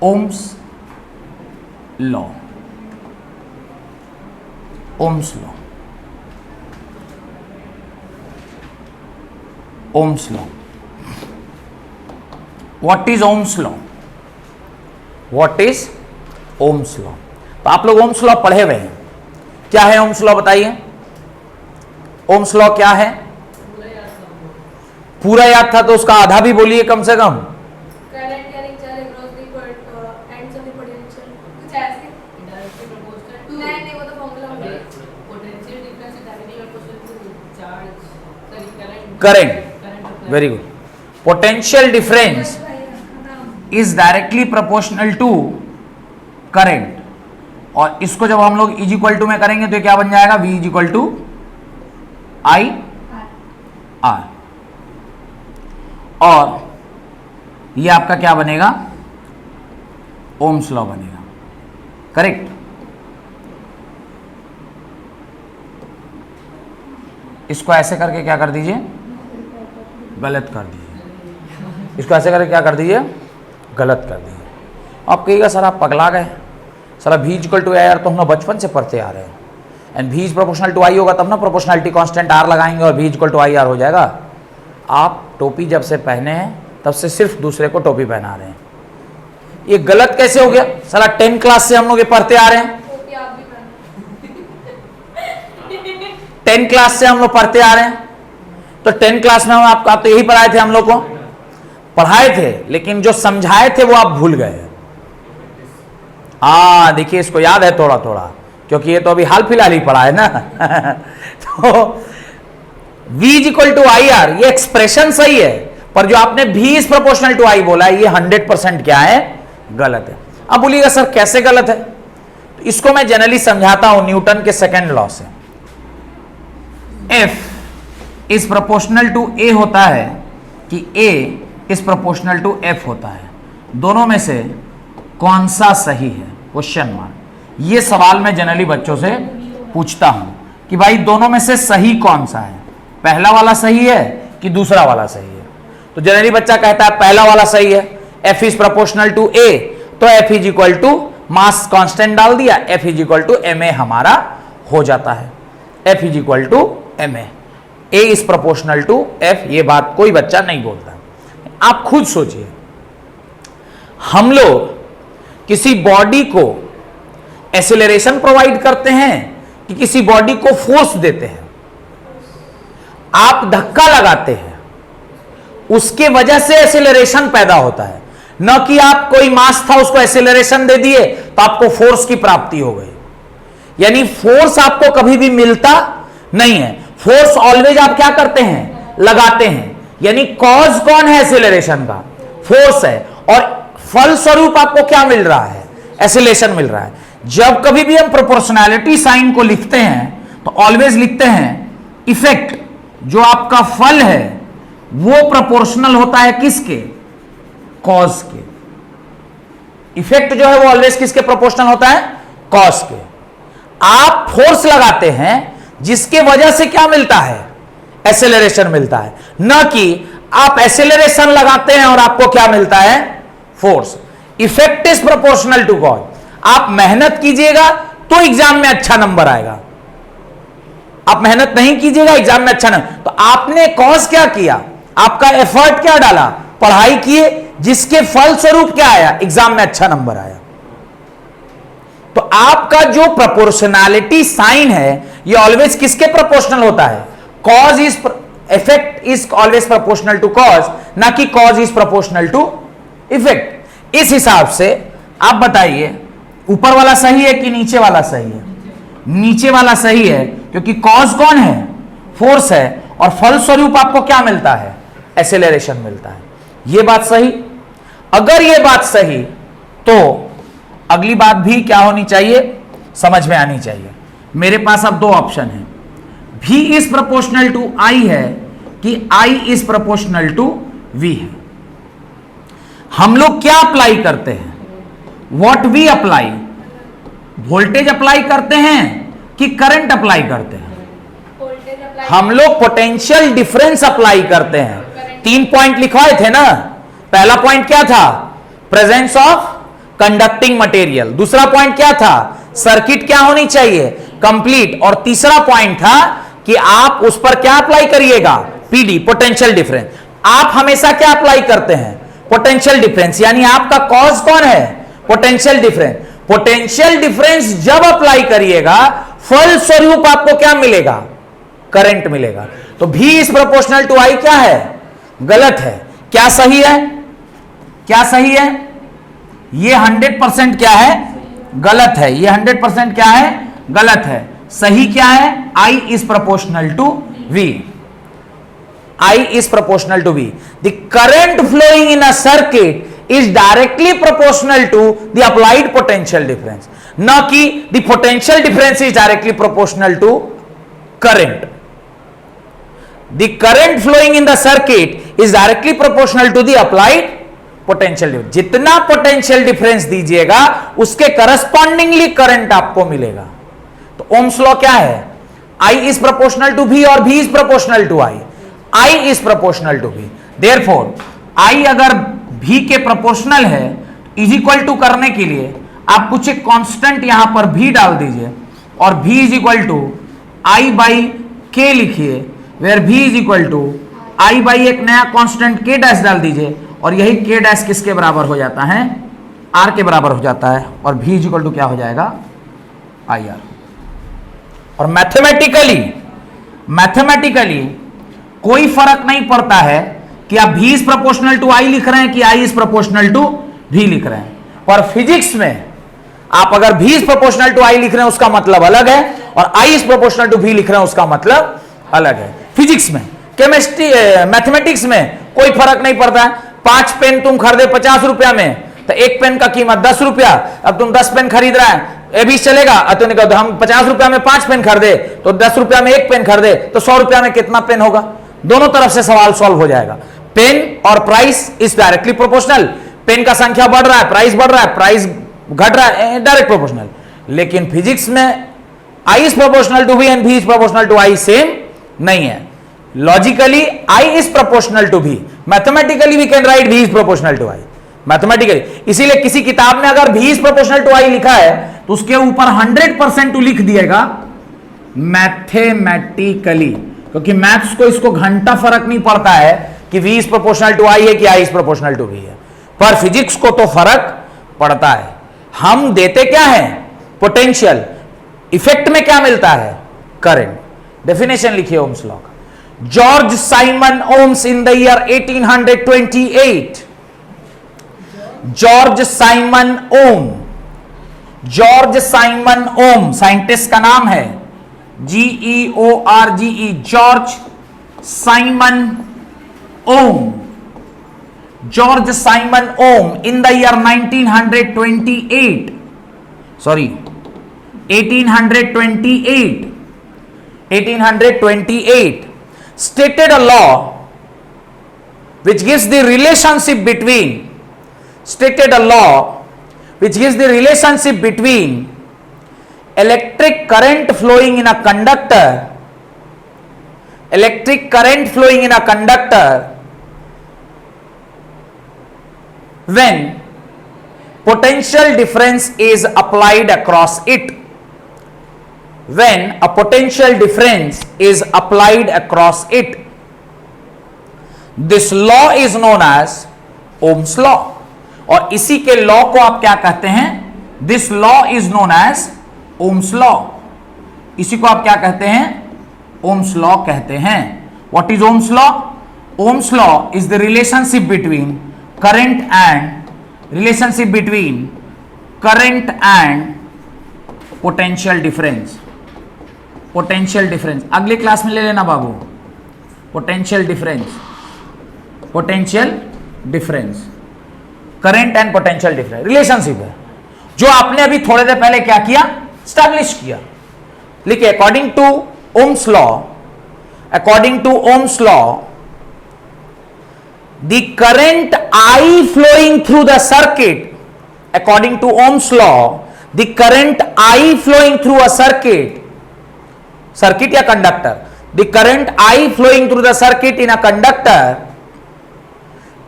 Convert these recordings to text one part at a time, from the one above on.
Ohms law, Ohm's law, Ohm's law. What is Ohm's law? What is Ohm's law? तो आप लोग Ohm's law पढ़े हुए हैं। क्या है ओम्स लॉ बताइए? ओम्स लॉ क्या है? पूरा याद था तो उसका आधा भी बोलिए कम से कम। Current, very good. Potential difference is directly proportional to current, और इसको जब हम लोग इज इक्वल टू में करेंगे तो क्या बन जाएगा? V is equal to I R, और ये आपका क्या बनेगा? ओम्स लॉ बनेगा। करेक्ट। इसको ऐसे करके क्या कर दीजिए? गलत कर दीजिए। इसको ऐसे करके क्या कर दीजिए? गलत कर दीजिए। आप कहिएगा सर आप पगला गए, sir V equal to I तो हम लोग बचपन से पढ़ते आ रहे हैं, and V is proportional to I होगा तब ना प्रोपोर्शनलिटी कांस्टेंट R लगाएंगे और V equal to I R हो जाएगा। आप टोपी जब से पहने हैं तब से सिर्फ दूसरे को टोपी पहना रहे हैं, ये गलत कैसे हो गया? साला 10 क्लास से हम लोग ये पढ़ते आ रहे हैं, 10 क्लास से हम लोग पढ़ते आ रहे हैं। तो 10 क्लास में हम आपको तो यही पढ़ाए थे, हम लोग को पढ़ाए थे, लेकिन जो समझाए थे वो आप भूल गए। हाँ देखिए, इसको याद है थोड़ा थोड़ा, क्योंकि ये तो अभी हाल फिलहाल ही पढ़ा है ना। तो V is equal to I R, ये एक्सप्रेशन सही है, पर जो आपने V is proportional to I बोला है ये 100% क्या है? गलत है। अब बोलिएगा सर कैसे गलत है? तो इसको मैं जनरली समझाता हूं न्यूटन के सेकेंड लॉ से। F is proportional to A होता है कि A is proportional to F होता है, दोनों में से कौन सा सही है? Question mark. ये सवाल मैं जनरली बच्चों से पूछता हूं कि भाई दोनों में से सही कौन सा है, पहला वाला सही है कि दूसरा वाला सही है? तो जनरली बच्चा कहता है पहला वाला सही है, F is proportional to A, तो F is equal to mass constant डाल दिया, F is equal to ma हमारा हो जाता है। F is equal to ma, A is proportional to F, ये बात कोई बच्चा नहीं बोलता। आप खुद सोचिए, हम लोग किसी बॉडी को एक्सेलरेशन प्रोवाइड करते हैं कि किसी बॉडी को फोर्स देते हैं? आप धक्का लगाते हैं, उसके वजह से एक्सेलरेशन पैदा होता है, न कि आप कोई मास था उसको एक्सेलरेशन दे दिए तो आपको फोर्स की प्राप्ति हो गई। यानी फोर्स आपको कभी भी मिलता नहीं है, फोर्स ऑलवेज आप क्या करते हैं? लगाते हैं। यानी कॉज कौन है एक्सेलरेशन का? फोर्स है, और फल स्वरूप आपको क्या मिल रहा है? एक्सेलरेशन मिल रहा है। जब कभी भी हम प्रोपोर्शनैलिटी साइन को लिखते हैं तो ऑलवेज लिखते हैं इफेक्ट, जो आपका फल है वो प्रोपोर्शनल होता है किसके? कॉज के। इफेक्ट जो है वो ऑलवेज किसके प्रोपोर्शनल होता है? कॉज के। आप फोर्स लगाते हैं जिसके वजह से क्या मिलता है? एक्सेलरेशन मिलता है, न कि आप एक्सेलरेशन लगाते हैं और आपको क्या मिलता है? Force. Effect is proportional to cause. आप मेहनत कीजिएगा तो एग्जाम में अच्छा नंबर आएगा, आप मेहनत नहीं कीजिएगा एग्जाम में अच्छा नंबर। तो आपने कॉज क्या किया? आपका एफर्ट क्या डाला? पढ़ाई किए, जिसके फल स्वरूप क्या आया? एग्जाम में अच्छा नंबर आया। तो आपका जो प्रोपोर्शनैलिटी साइन है ये ऑलवेज किसके प्रोपोर्शनल होता है? Cause is, effect is always proportional to cause, ना कि cause is proportional to effect. इस हिसाब से आप बताइए ऊपर वाला सही है कि नीचे वाला सही है? नीचे वाला सही है, क्योंकि कॉज कौन है? फोर्स है, और फल स्वरूप आपको क्या मिलता है? एक्सेलरेशन मिलता है। यह बात सही? अगर यह बात सही तो अगली बात भी क्या होनी चाहिए? समझ में आनी चाहिए। मेरे पास अब दो ऑप्शन है, V is proportional to I है कि I is proportional to V है। हम लोग क्या अप्लाई करते हैं? What we apply? Voltage apply करते हैं कि करंट अप्लाई करते हैं? हम लोग पोटेंशियल डिफरेंस अप्लाई करते हैं। 3 पॉइंट लिखवाए थे ना। पहला पॉइंट क्या था? Presence of conducting material. दूसरा पॉइंट क्या था, सर्किट क्या होनी चाहिए, कंप्लीट। और तीसरा पॉइंट था कि आप उस पर क्या अप्लाई करिएगा, पीडी, पोटेंशियल डिफरेंस। आप हमेशा क्या अप्लाई करते हैं, पोटेंशियल डिफरेंस, यानी आपका कॉज कौन है, पोटेंशियल डिफरेंस। पोटेंशियल डिफरेंस जब अप्लाई करिएगा, फल स्वरूप आपको क्या मिलेगा, करंट मिलेगा। तो V is proportional to I क्या है, गलत है। क्या सही है, क्या सही है, ये 100% क्या है, गलत है। ये 100% क्या है, गलत है। सही क्या है, I is proportional to V। I is proportional to V. The current flowing in a circuit is directly proportional to the applied potential difference. न कि the potential difference is directly proportional to current. The current flowing in the circuit is directly proportional to the applied potential difference. जितना potential difference दीजिएगा उसके correspondingly current आपको मिलेगा। तो Ohm's law क्या है, I is proportional to V और V is proportional to I. I is proportional to V. Therefore, I अगर V के प्रोपोर्शनल है, इज इक्वल टू करने के लिए आप कुछ एक कांस्टेंट यहां पर V डाल दीजिए और V is equal to I by K लिखिए, where V is equal to I by एक नया कांस्टेंट K डैश डाल दीजिए और यही K डैश किसके बराबर हो जाता है, R के बराबर हो जाता है और V इज इक्वल टू क्या हो जाएगा, IR। और मैथमेटिकली कोई फर्क नहीं पड़ता है कि आप V is proportional to I लिख रहे हैं कि I is proportional to V लिख रहे हैं। पर फिजिक्स में आप अगर V is proportional to I लिख रहे हैं उसका मतलब अलग है और I is proportional to V लिख रहे हैं उसका मतलब अलग है। फिजिक्स में, केमिस्ट्री, मैथमेटिक्स में कोई फर्क नहीं पड़ता है। 5 पेन तुम खरीदे 50 रुपया में, तो एक पेन का कीमत 10 रुपया, अब तुम 10 पेन खरीद रहा है, ये भी चलेगा। तो कहा हम 50 रुपया में 5 पेन खरीदे तो 10 रुपया में एक पेन खरीदे तो 100 रुपया में कितना पेन होगा, दोनों तरफ से सवाल सॉल्व हो जाएगा। पेन और price is directly proportional, pen का संख्या बढ़ रहा है, प्राइस बढ़ रहा है, प्राइस घट रहा है, डायरेक्ट प्रोपोर्शनल। लेकिन फिजिक्स में I is proportional to V and V is proportional to I same नहीं है। Logically I is proportional to V, mathematically we can write V is proportional to I, mathematically. इसीलिए किसी किताब में अगर V is proportional to I लिखा है तो उसके ऊपर 100% टू लिख दिएगा मैथमेटिकली, क्योंकि मैथ्स को इसको घंटा फर्क नहीं पड़ता है कि V is proportional to I है कि I is proportional to V है। पर फिजिक्स को तो फर्क पड़ता है। हम देते क्या है, पोटेंशियल, इफेक्ट में क्या मिलता है, करंट। डेफिनेशन लिखिए ओम्स लॉ का। George Simon Ohms in the year 1828, George Simon Ohm, George Simon Ohm scientist का नाम है, GEORGE, George Simon Ohm, George Simon Ohm in the year 1928, sorry 1828 stated a law which gives the relationship between, stated a law which gives the relationship between electric current flowing in a conductor, electric current flowing in a conductor when potential difference is applied across it, when a potential difference is applied across it. This law is known as Ohm's law, और इसी के law को आप क्या कहते हैं, this law is known as Ohm's law. इसी को आप क्या कहते हैं, ओम्स लॉ कहते हैं। What is Ohm's law, Ohm's law is the relationship between current and, relationship between current and potential difference, potential difference अगले क्लास में ले लेना बाबू, potential difference, potential difference, current and potential difference relationship है, जो आपने अभी थोड़ी देर पहले क्या किया, स्टैब्लिश किया। लिखिए according to Ohm's law, according to Ohm's law the current I flowing through the circuit, according to Ohm's law the current I flowing through a circuit, circuit या conductor, the current I flowing through the circuit in a conductor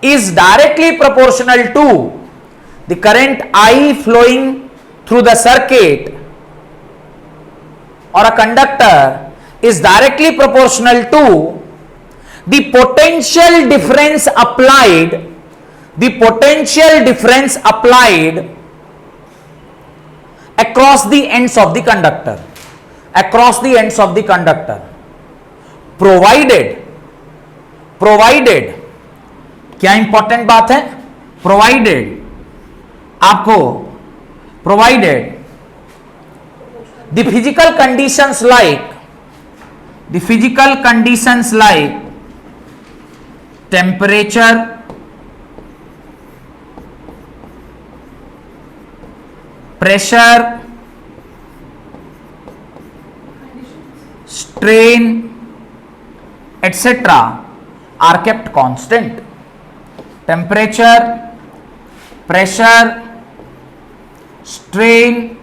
is directly proportional to the current I flowing through the circuit or a conductor is directly proportional to the potential difference applied across the ends of the conductor, provided क्या important बात है, provided the physical conditions like temperature, pressure, strain, etc. are kept constant. Temperature, pressure, strain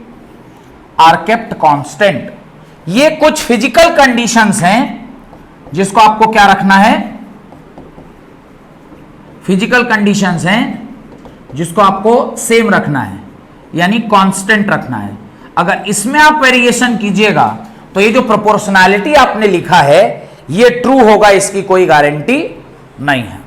are kept constant. ये कुछ physical conditions हैं जिसको आपको क्या रखना है, फिजिकल कंडीशंस हैं जिसको आपको सेम रखना है, यानी कांस्टेंट रखना है। अगर इसमें आप वेरिएशन कीजिएगा तो ये जो प्रोपोर्शनैलिटी आपने लिखा है ये ट्रू होगा, इसकी कोई गारंटी नहीं है।